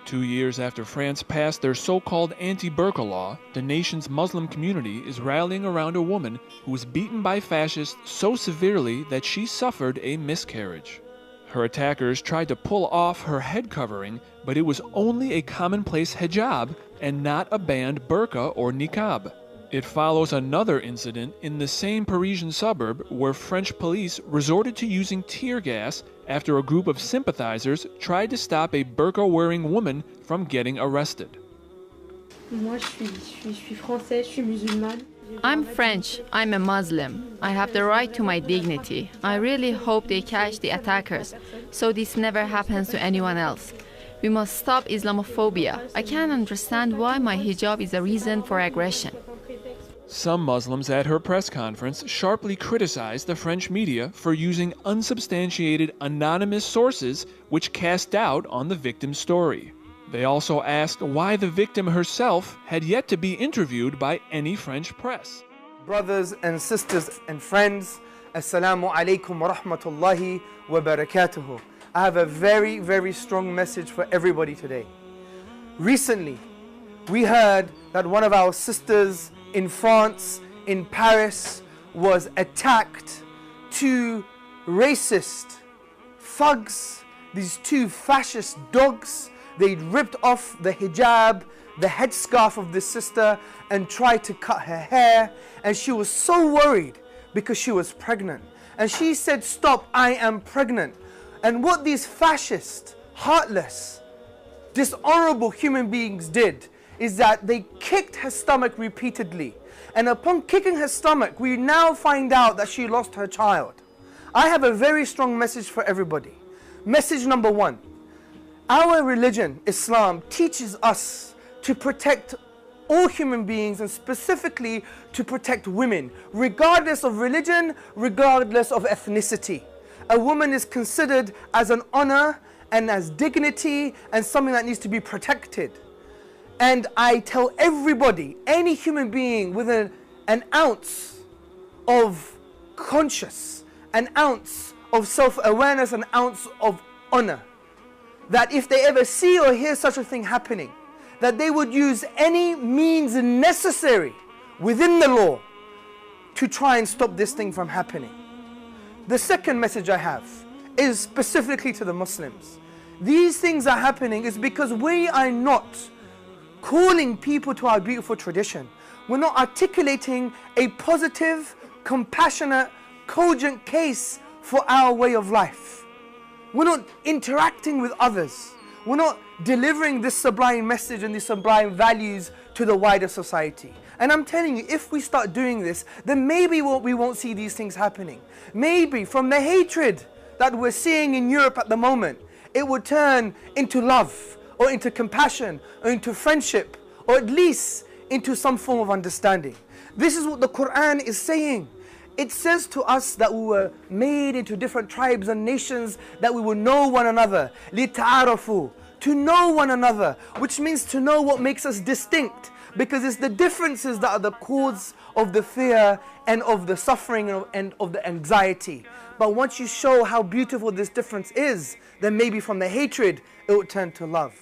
2 years after France passed their so-called anti-burqa law, the nation's Muslim community is rallying around a woman who was beaten by fascists so severely that she suffered a miscarriage. Her attackers tried to pull off her head covering, but it was only a commonplace hijab and not a banned burqa or niqab. It follows another incident in the same Parisian suburb where French police resorted to using tear gas after a group of sympathizers tried to stop a burqa-wearing woman from getting arrested. I'm French. I'm a Muslim. I have the right to my dignity. I really hope they catch the attackers, so this never happens to anyone else. We must stop Islamophobia. I can't understand why my hijab is a reason for aggression. Some Muslims at her press conference sharply criticized the French media for using unsubstantiated anonymous sources which cast doubt on the victim's story. They also asked why the victim herself had yet to be interviewed by any French press. Brothers and sisters and friends, Assalamu alaikum wa rahmatullahi wa barakatuhu. I have a very, very strong message for everybody today. Recently, we heard that one of our sisters in France, in Paris, was attacked. Two racist thugs, these two fascist dogs, they'd ripped off the hijab, the headscarf of this sister, and tried to cut her hair. And she was so worried because she was pregnant. And she said, "Stop, I am pregnant." And what these fascist, heartless, dishonorable human beings did is that they kicked her stomach repeatedly. And upon kicking her stomach, we now find out that she lost her child. I have a very strong message for everybody. Message number one. Our religion, Islam, teaches us to protect all human beings and specifically to protect women, regardless of religion, regardless of ethnicity. A woman is considered as an honor and as dignity and something that needs to be protected. And I tell everybody, any human being with an ounce of conscience, an ounce of self-awareness, an ounce of honor, that if they ever see or hear such a thing happening, that they would use any means necessary within the law to try and stop this thing from happening. The second message I have is specifically to the Muslims. These things are happening is because we are not calling people to our beautiful tradition. We're not articulating a positive, compassionate, cogent case for our way of life. We're not interacting with others. We're not delivering this sublime message and these sublime values to the wider society. And I'm telling you, if we start doing this, then maybe we won't see these things happening. Maybe from the hatred that we're seeing in Europe at the moment, it would turn into love, or into compassion, or into friendship, or at least into some form of understanding. This is what the Quran is saying. It says to us that we were made into different tribes and nations, that we will know one another. لِتَعَارَفُوا, to know one another, which means to know what makes us distinct, because it's the differences that are the cause of the fear and of the suffering and of the anxiety. But once you show how beautiful this difference is, then maybe from the hatred, it will turn to love.